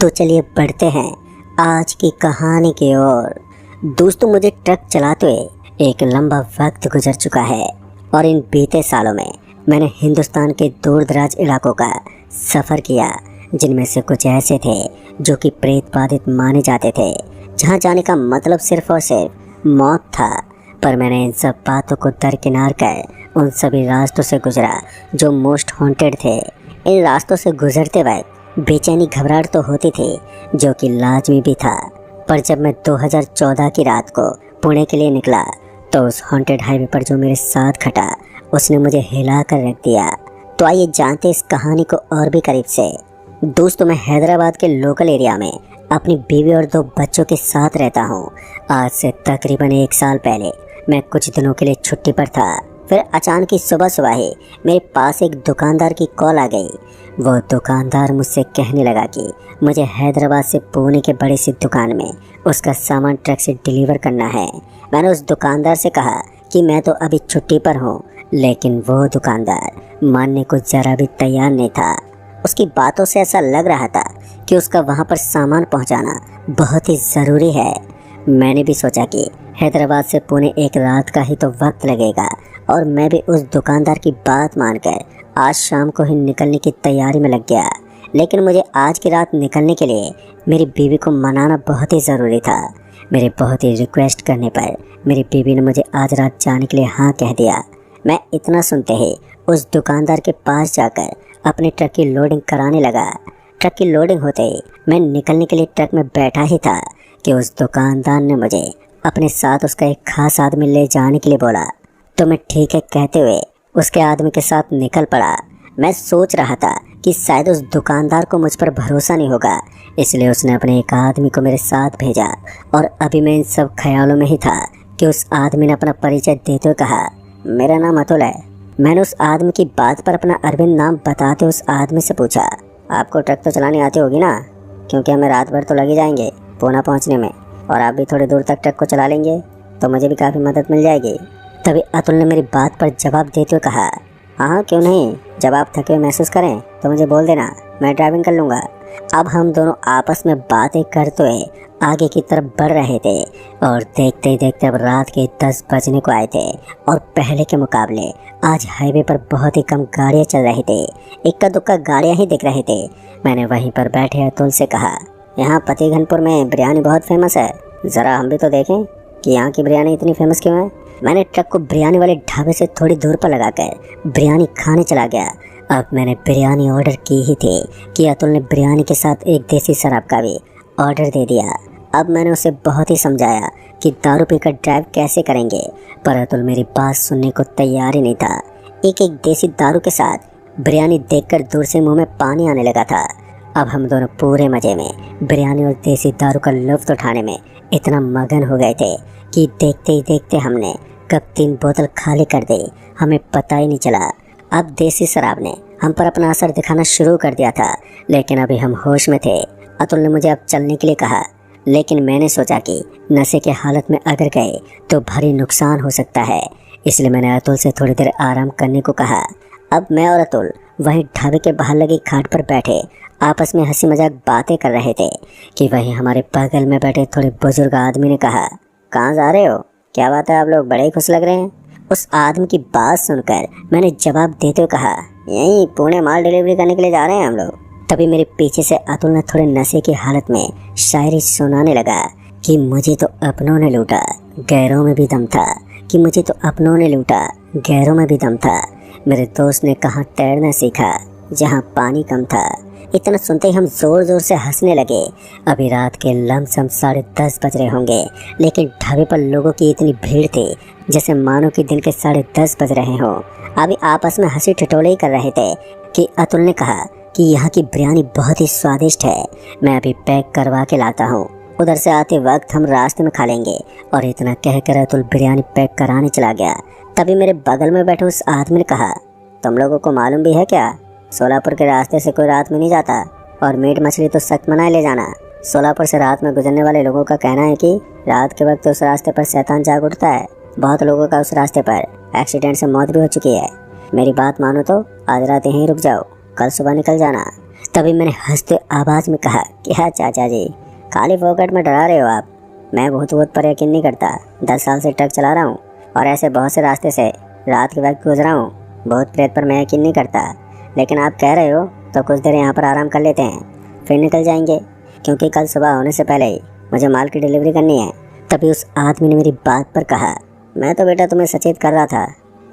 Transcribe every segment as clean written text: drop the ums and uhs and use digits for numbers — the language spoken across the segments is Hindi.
तो चलिए बढ़ते हैं आज की कहानी की ओर। दोस्तों, मुझे ट्रक चलाते हुए एक लंबा वक्त गुजर चुका है और इन बीते सालों में मैंने हिंदुस्तान के दूर दराज इलाकों का सफ़र किया, जिनमें से कुछ ऐसे थे जो कि प्रेत बाधित माने जाते थे, जहां जाने का मतलब सिर्फ और सिर्फ मौत था। पर मैंने इन सब बातों को दरकिनार कर उन सभी रास्तों से गुजरा जो मोस्ट हॉन्टेड थे। इन रास्तों से गुजरते वक्त बेचैनी घबराहट तो होती थी, जो कि लाजमी भी था। पर जब मैं 2014 की रात को पुणे के लिए निकला तो उस हॉन्टेड हाईवे पर जो मेरे साथ खटा उसने मुझे हिला कर रख दिया। तो आइए जानते इस कहानी को और भी करीब से। दोस्तों, मैं हैदराबाद के लोकल एरिया में अपनी बीवी और 2 बच्चों के साथ रहता हूँ। आज से तकरीबन 1 साल पहले मैं कुछ दिनों के लिए छुट्टी पर था। फिर अचानक ही सुबह ही मेरे पास एक दुकानदार की कॉल आ गई। वो दुकानदार मुझसे कहने लगा कि मुझे हैदराबाद से पुणे के बड़ी सी दुकान में उसका सामान ट्रक से डिलीवर करना है। मैंने उस दुकानदार से कहा कि मैं तो अभी छुट्टी पर हूँ, लेकिन वो दुकानदार मानने को ज़रा भी तैयार नहीं था। उसकी बातों से ऐसा लग रहा था कि उसका वहाँ पर सामान पहुँचाना बहुत ही ज़रूरी है। मैंने भी सोचा कि हैदराबाद से पुणे 1 रात का ही तो वक्त लगेगा और मैं भी उस दुकानदार की बात मानकर आज शाम को ही निकलने की तैयारी में लग गया। लेकिन मुझे आज की रात निकलने के लिए मेरी बीवी को मनाना बहुत ही ज़रूरी था। मेरे बहुत ही रिक्वेस्ट करने पर मेरी बीवी ने मुझे आज रात जाने के लिए हाँ कह दिया। मैं इतना सुनते ही उस दुकानदार के पास जाकर अपने ट्रक की लोडिंग कराने लगा। ट्रक की लोडिंग होते ही मैं निकलने के लिए ट्रक में बैठा ही था कि उस दुकानदार ने मुझे अपने साथ उसका एक खास आदमी ले जाने के लिए बोला। तो मैं ठीक है कहते हुए उसके आदमी के साथ निकल पड़ा। मैं सोच रहा था कि शायद उस दुकानदार को मुझ पर भरोसा नहीं होगा, इसलिए उसने अपने एक आदमी को मेरे साथ भेजा। और अभी मैं इन सब ख्यालों में ही था कि उस आदमी ने अपना परिचय देते हुए कहा, मेरा नाम अतुल है। मैंने उस आदमी की बात पर अपना अरविंद नाम बताते उस आदमी से पूछा, आपको ट्रक तो चलानी आती होगी ना, क्योंकि हमें रात भर तो लग ही जाएंगे पुणे पहुँचने में, और आप भी थोड़ी दूर तक ट्रक को चला लेंगे तो मुझे भी काफ़ी मदद मिल जाएगी। तभी अतुल ने मेरी बात पर जवाब देते हुए कहा, हाँ क्यों नहीं, जब आप थके हुए महसूस करें तो मुझे बोल देना, मैं ड्राइविंग कर लूँगा। अब हम दोनों आपस में बातें करते हुए आगे की तरफ बढ़ रहे थे और देखते ही देखते अब रात के 10 बजने को आए थे और पहले के मुकाबले आज हाईवे पर बहुत ही कम गाड़ियाँ चल रही थी। इक्का दुक्का गाड़ियाँ ही दिख रही थी। मैंने वहीं पर बैठे अतुल से कहा, यहाँ पतिघनपुर में बिरयानी बहुत फेमस है, ज़रा हम भी तो देखें कि यहाँ की बिरयानी इतनी फेमस क्यों है। मैंने ट्रक को बिरयानी वाले ढाबे से थोड़ी दूर पर लगाकर बिरयानी खाने चला गया। अब मैंने बिरयानी ऑर्डर की ही थी कि अतुल ने बिरयानी के साथ एक देसी शराब का भी ऑर्डर दे दिया। अब मैंने उसे बहुत ही समझाया कि दारू पीकर ड्राइव कैसे करेंगे, पर अतुल मेरी बात सुनने को तैयार ही नहीं था। एक देसी दारू के साथ बिरयानी देखकर दूर से मुँह में पानी आने लगा था। अब हम दोनों पूरे मज़े में बिरयानी और देसी दारू का लुत्फ़ उठाने में इतना मगन हो गए थे कि देखते ही देखते हमने कब 3 बोतल खाली कर दी, हमें पता ही नहीं चला। अब देसी शराब ने हम पर अपना असर दिखाना शुरू कर दिया था, लेकिन अभी हम होश में थे। अतुल ने मुझे अब चलने के लिए कहा, लेकिन मैंने सोचा कि नशे की हालत में अगर गए तो भारी नुकसान हो सकता है, इसलिए मैंने अतुल से थोड़ी देर आराम करने को कहा। अब मैं और अतुल वहीं ढाबे के बाहर लगी खाट पर बैठे आपस में हंसी मजाक बातें कर रहे थे कि वहीं हमारे बगल में बैठे थोड़े बुजुर्ग आदमी ने कहा, कहाँ जा रहे हो, क्या बात है, आप लोग बड़े ही खुश लग रहे हैं। उस आदमी की बात सुनकर मैंने जवाब देते हुए कहा, यहीं पुणे माल डिलीवरी करने के लिए जा रहे हैं हम लोग। तभी मेरे पीछे से अतुल ने थोड़े नशे की हालत में शायरी सुनाने लगा कि मुझे तो अपनों ने लूटा, गैरों में भी दम था, कि मुझे तो अपनों ने लूटा, गैरों में भी दम था। मेरे दोस्त ने कहाँ तैरना सीखा जहाँ पानी कम था। इतना सुनते ही हम जोर जोर से हंसने लगे। अभी रात के लमसम 10:30 बज रहे होंगे, लेकिन ढाबे पर लोगों की इतनी भीड़ थी जैसे मानो कि दिन के 10:30 बज रहे हों। अभी आपस में हंसी ठिठोले ही कर रहे थे कि अतुल ने कहा कि यहाँ की बिरयानी बहुत ही स्वादिष्ट है, मैं अभी पैक करवा के लाता हूँ, उधर से आते वक्त हम रास्ते में खा लेंगे। और इतना कहकर अतुल बिरयानी पैक कराने चला गया। तभी मेरे बगल में बैठे उस आदमी ने कहा, तुम लोगों को मालूम भी है क्या, सोलापुर के रास्ते से कोई रात में नहीं जाता, और मीट मछली तो सख्त मना ले जाना। सोलापुर से रात में गुजरने वाले लोगों का कहना है कि रात के वक्त उस रास्ते पर शैतान जाग उठता है। बहुत लोगों का उस रास्ते पर एक्सीडेंट से मौत भी हो चुकी है। मेरी बात मानो तो आज रात यहीं रुक जाओ, कल सुबह निकल जाना। तभी मैंने हंसते आवाज़ में कहा, क्या चाचा जी, खाली फोकट में डरा रहे हो आप? मैं भूत वूत पर यकीन नहीं करता। 10 साल से ट्रक चला रहा हूँ और ऐसे बहुत से रास्ते से रात के वक्त गुजरा हूँ। भूत प्रेत पर मैं यकीन नहीं करता, लेकिन आप कह रहे हो तो कुछ देर यहाँ पर आराम कर लेते हैं, फिर निकल जाएंगे, क्योंकि कल सुबह होने से पहले ही मुझे माल की डिलीवरी करनी है। तभी उस आदमी ने मेरी बात पर कहा, मैं तो बेटा तुम्हें सचेत कर रहा था,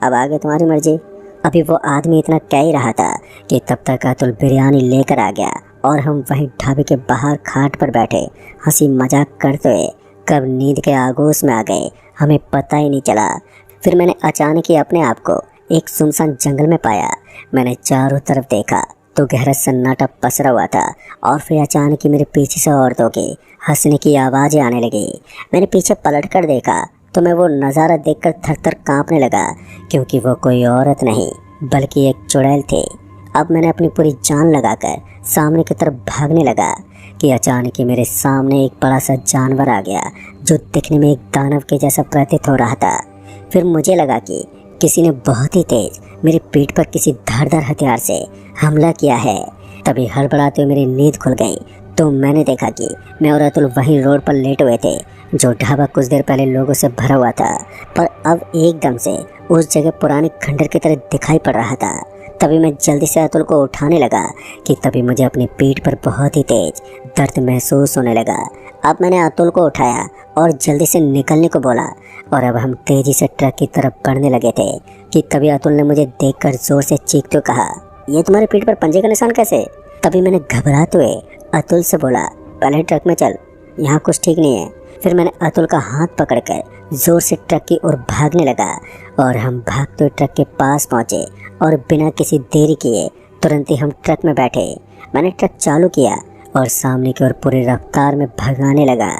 अब आगे तुम्हारी मर्जी। अभी वो आदमी इतना कह ही रहा था कि तब तक अतुल बिरयानी लेकर आ गया और हम वहीं ढाबे के बाहर खाट पर बैठे हंसी मजाक करते हुए कब नींद के आगोश में आ गए हमें पता ही नहीं चला। फिर मैंने अचानक ही अपने आप को एक सुनसान जंगल में पाया। मैंने चारों तरफ देखा तो गहरा सन्नाटा पसरा हुआ था और फिर अचानक ही मेरे पीछे से औरतों के हंसने की आवाज़ें आने लगी। मैंने पीछे पलट कर देखा तो मैं वो नज़ारा देखकर थर थर काँपने लगा, क्योंकि वो कोई औरत नहीं बल्कि एक चुड़ैल थी। अब मैंने अपनी पूरी जान लगाकर सामने की तरफ भागने लगा कि अचानक ही मेरे सामने एक बड़ा सा जानवर आ गया जो दिखने में एक दानव के जैसा प्रतीत हो रहा था। फिर मुझे लगा कि किसी ने बहुत ही तेज मेरी पीठ पर किसी धारदार हथियार से हमला किया है। तभी हड़बड़ाते हुए मेरी नींद खुल गई तो मैंने देखा कि मैं और अतुल वहीं रोड पर लेटे हुए थे, जो ढाबा कुछ देर पहले लोगों से भरा हुआ था, पर अब एकदम से उस जगह पुराने खंडर की तरह दिखाई पड़ रहा था। तभी मैं जल्दी से अतुल को उठाने लगा कि तभी मुझे अपनी पीठ पर बहुत ही तेज दर्द महसूस होने लगा। अब मैंने अतुल को उठाया और जल्दी से निकलने को बोला और अब हम तेजी से ट्रक की तरफ बढ़ने लगे थे कि तभी अतुल ने मुझे देखकर जोर से चीखते हुए कहा, ये तुम्हारी पीठ पर पंजे का निशान कैसे? तभी मैंने घबराते हुए अतुल से बोला, पहले ट्रक में चल, यहाँ कुछ ठीक नहीं है। फिर मैंने अतुल का हाथ पकड़कर जोर से ट्रक की ओर भागने लगा और हम भागते हुए ट्रक के पास पहुंचे और बिना किसी देरी किए तुरंत ही हम ट्रक में बैठे। मैंने ट्रक चालू किया और सामने की ओर पूरी रफ्तार में भगाने लगा।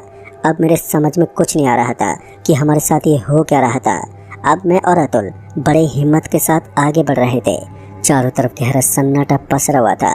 अब मेरे समझ में कुछ नहीं आ रहा था कि हमारे साथ ये हो क्या रहा था। अब मैं और अतुल बड़े हिम्मत के साथ आगे बढ़ रहे थे। चारों तरफ गहरा सन्नाटा पसरा हुआ था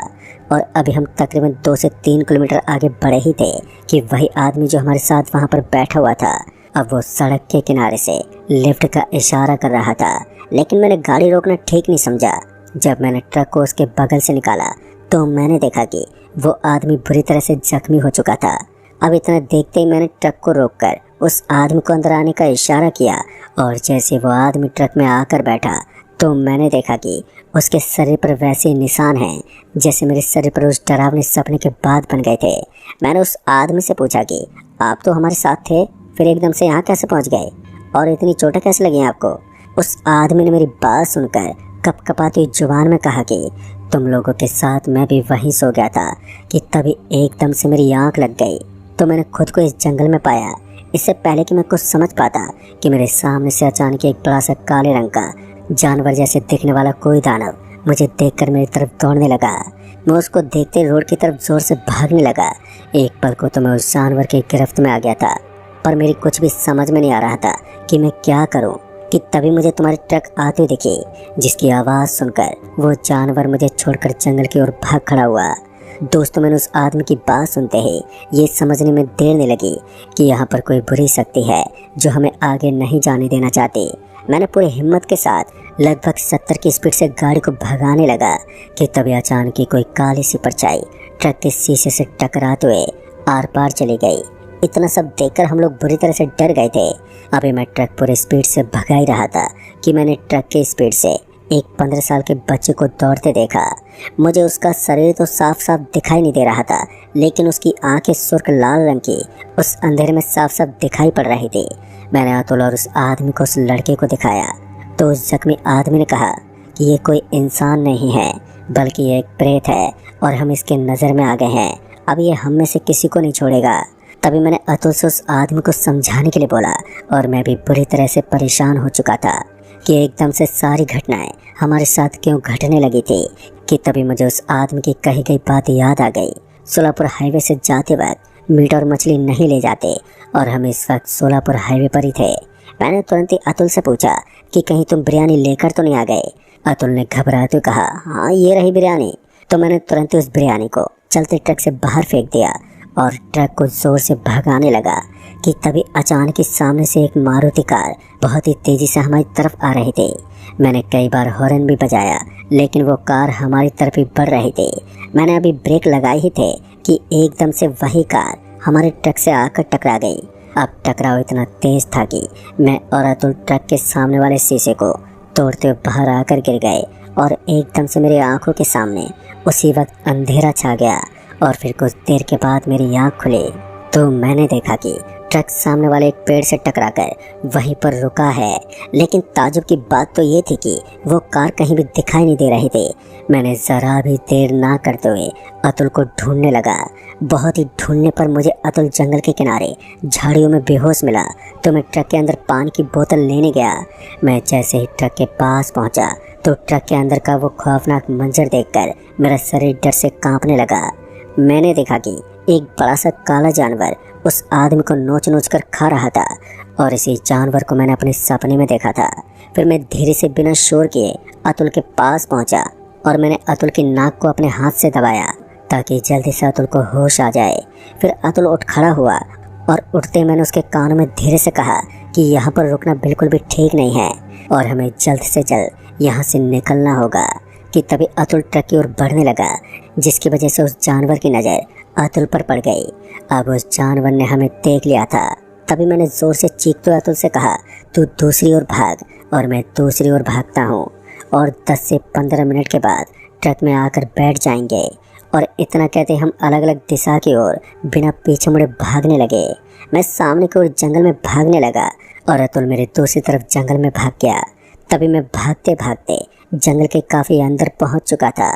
और अभी हम तकरीबन 2 से 3 किलोमीटर आगे बढ़े ही थे कि वही आदमी जो हमारे साथ वहां पर बैठा हुआ था, अब वो सड़क के किनारे से लिफ्ट का इशारा कर रहा था। लेकिन मैंने गाड़ी रोकना ठीक नहीं समझा। जब मैंने ट्रक को उसके बगल से निकाला तो मैंने देखा कि वो आदमी बुरी तरह से जख्मी हो चुका था। अब इतना देखते ही मैंने ट्रक को रोककर उस आदमी को अंदर आने का इशारा किया और जैसे वो आदमी ट्रक में आकर बैठा तो मैंने देखा कि उसके शरीर पर वैसे निशान हैं जैसे मेरे शरीर पर उस डरावने सपने के बाद बन गए थे। मैंने उस आदमी से पूछा कि आप तो हमारे साथ थे, फिर एकदम से यहाँ कैसे पहुँच गए और इतनी चोटें कैसे लगी आपको? उस आदमी ने मेरी बात सुनकर कपकपाती जुबान में कहा कि तुम लोगों के साथ मैं भी वहीं सो गया था कि तभी एकदम से मेरी आँख लग गई तो मैंने खुद को इस जंगल में पाया। इससे पहले कि मैं कुछ समझ पाता कि मेरे सामने से अचानक एक बड़ा सा काले रंग का जानवर जैसे दिखने वाला कोई दानव मुझे देखकर मेरी तरफ दौड़ने लगा। मैं उसको देखते रोड की तरफ जोर से भागने लगा। एक पल को तो मैं उस जानवर की गिरफ्त में आ गया था, पर मेरी कुछ भी समझ में नहीं आ रहा था कि मैं क्या करूं कि तभी मुझे तुम्हारी ट्रक आती दिखी, जिसकी आवाज़ सुनकर वो जानवर मुझे छोड़कर जंगल की ओर भाग खड़ा हुआ। दोस्तों, मैंने उस आदमी की बात सुनते ही ये समझने में देर नहीं लगी कि यहाँ पर कोई बुरी शक्ति है जो हमें आगे नहीं जाने देना चाहती। मैंने पूरी हिम्मत के साथ लगभग 70 की स्पीड से गाड़ी को भगाने लगा कि तभी अचानक ही कोई काली सी परछाई ट्रक के शीशे से टकराते हुए आर पार चली गई। इतना सब देखकर हम लोग बुरी तरह से डर गए थे। अभी मैं ट्रक पूरी स्पीड से भगा ही रहा था कि मैंने ट्रक की स्पीड से एक 15 साल के बच्चे को दौड़ते देखा। मुझे उसका शरीर तो साफ साफ दिखाई नहीं दे रहा था, लेकिन उसकी आंखें सुर्ख लाल रंग की उस अंधेरे में साफ साफ दिखाई पड़ रही थी। मैंने अतुल और उस आदमी को उस लड़के को दिखाया तो उस जख्मी आदमी ने कहा कि ये कोई इंसान नहीं है बल्कि ये एक प्रेत है और हम इसके नज़र में आ गए हैं। अब ये हम में से किसी को नहीं छोड़ेगा। तभी मैंने अतुल से उस आदमी को समझाने के लिए बोला और मैं भी बुरी तरह से परेशान हो चुका था कि एकदम से सारी घटनाएं हमारे साथ क्यों घटने लगी थी कि तभी मुझे उस आदमी की कही गई बात याद आ गई। सोलापुर हाईवे से जाते वक्त मीट और मछली नहीं ले जाते और हम इस वक्त सोलापुर हाईवे पर ही थे। मैंने तुरंत ही अतुल से पूछा कि कहीं तुम बिरयानी लेकर तो नहीं आ गए। अतुल ने घबराते हुए कहा, हाँ ये रही बिरयानी। तो मैंने तुरंत ही उस बिरयानी को चलते ट्रक से बाहर फेंक दिया और ट्रक को जोर से भगाने लगा कि तभी अचानक ही सामने से एक मारुति कार बहुत ही तेजी से हमारी तरफ आ रही थी। मैंने कई बार हॉर्न भी बजाया लेकिन वो कार हमारी तरफ ही बढ़ रही थी। मैंने अभी ब्रेक लगाए ही थे कि एकदम से वही कार हमारे ट्रक से आकर टकरा गई। अब टकराव इतना तेज था कि मैं और अतुल ट्रक के सामने वाले शीशे को तोड़ते हुए बाहर आकर गिर गए और एकदम से मेरी आंखों के सामने उसी वक्त अंधेरा छा गया। और फिर कुछ देर के बाद मेरी आंख खुली तो मैंने देखा कि ट्रक सामने वाले एक पेड़ से टकराकर वहीं पर रुका है। लेकिन ताजुब की बात तो ये थी कि वो कार कहीं भी दिखाई नहीं दे रही थी। मैंने ज़रा भी देर ना करते हुए अतुल को ढूंढने लगा। बहुत ही ढूंढने पर मुझे अतुल जंगल के किनारे झाड़ियों में बेहोश मिला तो मैं ट्रक के अंदर पानी की बोतल लेने गया। मैं जैसे ही ट्रक के पास पहुंचा तो ट्रक के अंदर का वो खौफनाक मंजर देखकर मेरा शरीर डर से कांपने लगा। मैंने देखा कि एक बड़ा सा काला जानवर उस आदमी को नोच नोच कर खा रहा था और इसी जानवर को मैंने अपने सपने में देखा था। फिर मैं धीरे से बिना शोर किए अतुल के पास पहुंचा और मैंने अतुल की नाक को अपने हाथ से दबाया ताकि जल्दी से अतुल को होश आ जाए। फिर अतुल उठ खड़ा हुआ और उठते मैंने उसके कानों में धीरे से कहा कि यहाँ पर रुकना बिल्कुल भी ठीक नहीं है और हमें जल्द से जल्द यहाँ से निकलना होगा। कि तभी अतुल ट्रक की ओर बढ़ने लगा जिसकी वजह से उस जानवर की नज़र अतुल पर पड़ गई। अब उस जानवर ने हमें देख लिया था। तभी मैंने ज़ोर से चीखते अतुल से कहा, तू दूसरी ओर भाग और मैं दूसरी ओर भागता हूँ और 10 से 15 मिनट के बाद ट्रक में आकर बैठ जाएंगे। और इतना कहते हम अलग अलग दिशा की ओर बिना पीछे मुड़े भागने लगे। मैं सामने की ओर जंगल में भागने लगा और अतुल मेरे दूसरी तरफ जंगल में भाग गया। तभी मैं भागते भागते जंगल के काफ़ी अंदर पहुंच चुका था।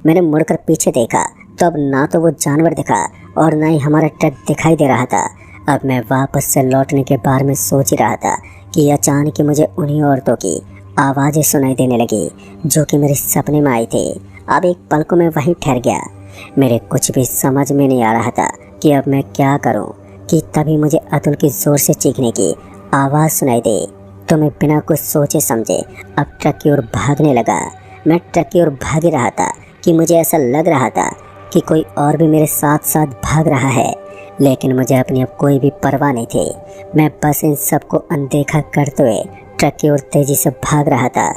मैंने मुड़कर पीछे देखा तो अब ना तो वो जानवर दिखा और ना ही हमारा ट्रक दिखाई दे रहा था। अब मैं वापस से लौटने के बारे में सोच ही रहा था कि अचानक ही मुझे उन्हीं औरतों की आवाज़ें सुनाई देने लगी जो कि मेरे सपने में आई थी। अब एक पल को मैं वहीं ठहर गया। मेरे कुछ भी समझ में नहीं आ रहा था कि अब मैं क्या करूं कि तभी मुझे अतुल की ज़ोर से चीखने की आवाज़ सुनाई दी तो मैं बिना कुछ सोचे समझे अब ट्रक की ओर भागने लगा। मैं ट्रक की ओर भाग ही रहा था कि मुझे ऐसा लग रहा था कि कोई और भी मेरे साथ साथ भाग रहा है, लेकिन मुझे अपनी अब कोई भी परवाह नहीं थी। मैं बस इन सबको अनदेखा करते हुए ट्रक की ओर तेज़ी से भाग रहा था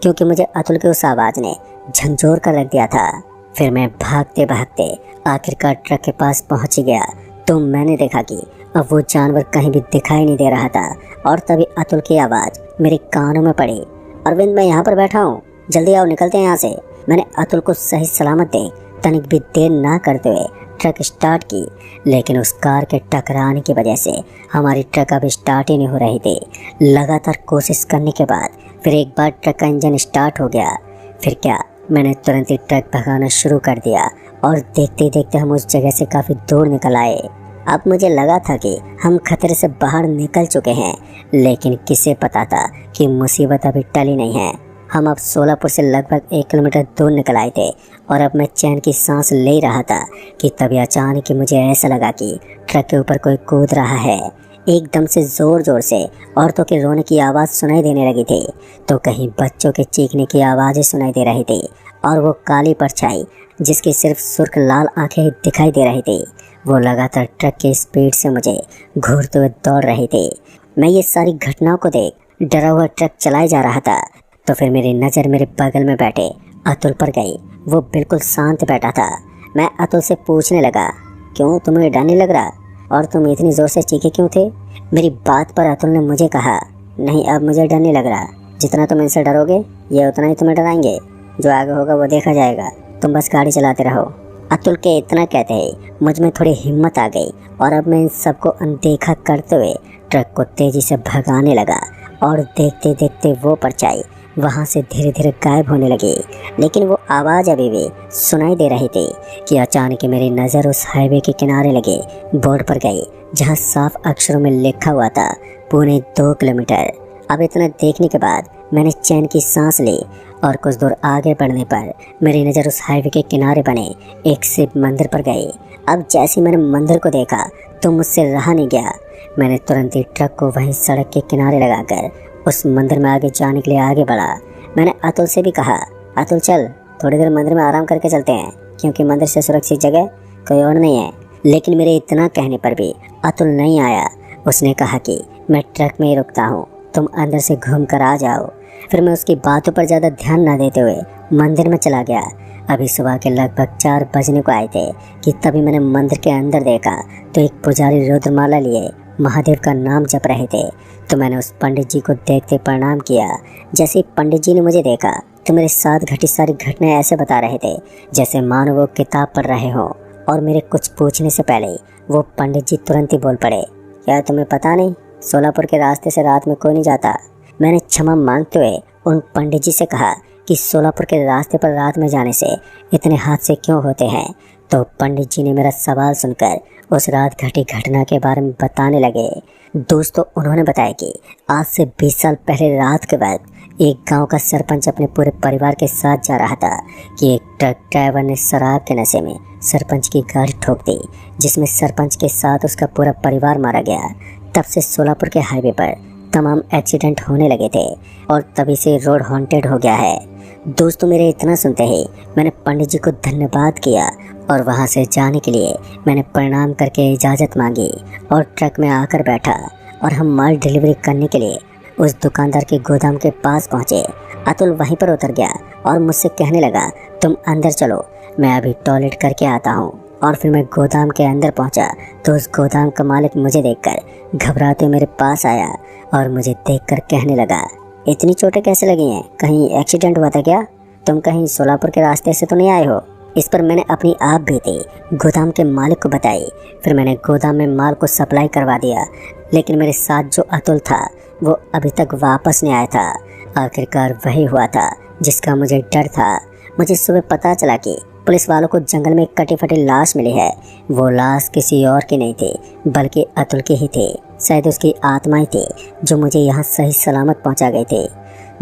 क्योंकि मुझे अतुल की उस आवाज़ ने झंझोर कर रख दिया था। फिर मैं भागते भागते आखिरकार ट्रक के पास पहुंच गया तो मैंने देखा कि अब वो जानवर कहीं भी दिखाई नहीं दे रहा था। और तभी अतुल की आवाज़ मेरे कानों में पड़ी, अरविंद मैं यहाँ पर बैठा हूँ, जल्दी आओ निकलते हैं यहाँ से। मैंने अतुल को सही सलामत देख तनिक भी देर ना करते हुए ट्रक स्टार्ट की, लेकिन उस कार के टकराने की वजह से हमारी ट्रक अब स्टार्ट ही नहीं हो रही थी। लगातार कोशिश करने के बाद फिर एक बार ट्रक का इंजन स्टार्ट हो गया। फिर क्या, मैंने तुरंत ही ट्रक भगाना शुरू कर दिया और देखते देखते हम उस जगह से काफ़ी दूर निकल आए। अब मुझे लगा था कि हम खतरे से बाहर निकल चुके हैं, लेकिन किसे पता था कि मुसीबत अभी टली नहीं है। हम अब सोलापुर से लगभग 1 किलोमीटर दूर निकल आए थे और अब मैं चैन की सांस ले रहा था कि तभी अचानक ही मुझे ऐसा लगा कि ट्रक के ऊपर कोई कूद रहा है। एकदम से ज़ोर ज़ोर से औरतों के रोने की आवाज़ सुनाई देने लगी थी तो कहीं बच्चों के चीखने की आवाज़ें सुनाई दे रही थी और वो काली परछाई जिसकी सिर्फ सुर्ख लाल आंखें दिखाई दे रही थी वो लगातार ट्रक की स्पीड से मुझे घूरते हुए दौड़ रही थी। मैं ये सारी घटनाओं को देख डरा हुआ ट्रक चलाए जा रहा था तो फिर मेरी नज़र मेरे बगल में बैठे अतुल पर गई। वो बिल्कुल शांत बैठा था। मैं अतुल से पूछने लगा, क्यों तुम्हें डर नहीं लग रहा और तुम इतनी ज़ोर से चीखे क्यों थे? मेरी बात पर अतुल ने मुझे कहा, नहीं अब मुझे डर नहीं लग रहा, जितना तुम इनसे डरोगे ये उतना ही तुम्हें डराएंगे, जो आगे होगा वो देखा जाएगा, तुम बस गाड़ी चलाते रहो। अतुल के इतना कहते ही मुझ में थोड़ी हिम्मत आ गई और अब मैं इन सबको अनदेखा करते हुए ट्रक को तेज़ी से भगाने लगा और देखते देखते वो परछाई वहाँ से धीरे धीरे गायब होने लगी। लेकिन वो आवाज़ अभी भी सुनाई दे रही थी कि अचानक मेरी नज़र उस हाईवे के किनारे लगे बोर्ड पर गई जहाँ साफ अक्षरों में लिखा हुआ था पौने 2 किलोमीटर। अब इतना देखने के बाद मैंने चैन की सांस ली और कुछ दूर आगे बढ़ने पर मेरी नज़र उस हाईवे के किनारे बने एक शिव मंदिर पर गई। अब जैसे मैंने मंदिर को देखा तो मुझसे रहा नहीं गया। मैंने तुरंत ही ट्रक को वहीं सड़क के किनारे लगाकर उस मंदिर में आगे जाने के लिए आगे बढ़ा। मैंने अतुल से भी कहा, अतुल चल थोड़ी देर मंदिर में आराम करके चलते हैं क्योंकि मंदिर से सुरक्षित जगह कोई और नहीं है। लेकिन मेरे इतना कहने पर भी अतुल नहीं आया। उसने कहा कि मैं ट्रक में ही रुकता हूँ, तुम अंदर से घूम कर आ जाओ। फिर मैं उसकी बातों पर ज़्यादा ध्यान न देते हुए मंदिर में चला गया। अभी सुबह के लगभग 4 बजने को आए थे कि तभी मैंने मंदिर के अंदर देखा तो एक पुजारी रुद्रमाला लिए महादेव का नाम जप रहे थे। तो मैंने उस पंडित जी को देखते प्रणाम किया। जैसे ही पंडित जी ने मुझे देखा तो मेरे साथ घटी सारी घटनाएं ऐसे बता रहे थे जैसे मानो वो किताब पढ़ रहे हों। और मेरे कुछ पूछने से पहले वो पंडित जी तुरंत ही बोल पड़े, क्या तुम्हें पता नहीं, सोलापुर के रास्ते से रात में कोई नहीं जाता। मैंने क्षमा मांगते हुए उन पंडित जी से कहा कि सोलापुर के रास्ते पर रात में जाने से इतने हादसे क्यों होते हैं। तो पंडित जी ने मेरा सवाल सुनकर उस रात घटी घटना के बारे में बताने लगे। दोस्तों, उन्होंने बताया कि आज से 20 साल पहले रात के वक्त एक गांव का सरपंच अपने पूरे परिवार के साथ जा रहा था कि एक ट्रक ड्राइवर ने शराब के नशे में सरपंच की गाड़ी ठोक दी, जिसमें सरपंच के साथ उसका पूरा परिवार मारा गया। तब से सोलापुर के हाईवे पर तमाम एक्सीडेंट होने लगे थे और तभी से रोड हॉन्टेड हो गया है। दोस्तों, मेरे इतना सुनते ही मैंने पंडित जी को धन्यवाद किया और वहां से जाने के लिए मैंने प्रणाम करके इजाज़त मांगी और ट्रक में आकर बैठा और हम माल डिलीवरी करने के लिए उस दुकानदार के गोदाम के पास पहुंचे। अतुल वहीं पर उतर गया और मुझसे कहने लगा, तुम अंदर चलो, मैं अभी टॉयलेट करके आता हूँ। और फिर मैं गोदाम के अंदर पहुंचा तो उस गोदाम का मालिक मुझे देखकर घबराते मेरे पास आया और मुझे देखकर कहने लगा, इतनी चोटें कैसे लगी हैं, कहीं एक्सीडेंट हुआ था क्या? तुम कहीं सोलापुर के रास्ते से तो नहीं आए हो? इस पर मैंने अपनी आप बीती गोदाम के मालिक को बताई। फिर मैंने गोदाम में माल को सप्लाई करवा दिया, लेकिन मेरे साथ जो अतुल था वो अभी तक वापस नहीं आया था। आखिरकार वही हुआ था जिसका मुझे डर था। मुझे सुबह पता चला कि पुलिस वालों को जंगल में कटी फटी लाश मिली है। वो लाश किसी और की नहीं थी बल्कि अतुल की ही थी। शायद उसकी आत्माएं थी जो मुझे यहाँ सही सलामत पहुँचा गई थी।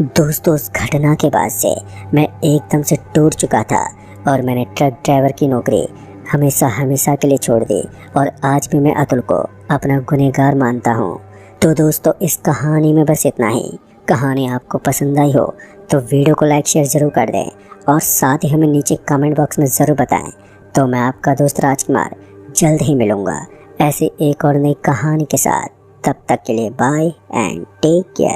दोस्तों, उस घटना के बाद से मैं एकदम से टूट चुका था और मैंने ट्रक ड्राइवर की नौकरी हमेशा के लिए छोड़ दी और आज भी मैं अतुल को अपना गुनहगार मानता हूँ। तो दोस्तों, इस कहानी में बस इतना ही। कहानी आपको पसंद आई हो तो वीडियो को लाइक शेयर ज़रूर कर दें और साथ ही हमें नीचे कमेंट बॉक्स में ज़रूर बताएं। तो मैं आपका दोस्त राजकुमार जल्द ही मिलूँगा ऐसे एक और नई कहानी के साथ। तब तक के लिए बाय एंड टेक केयर।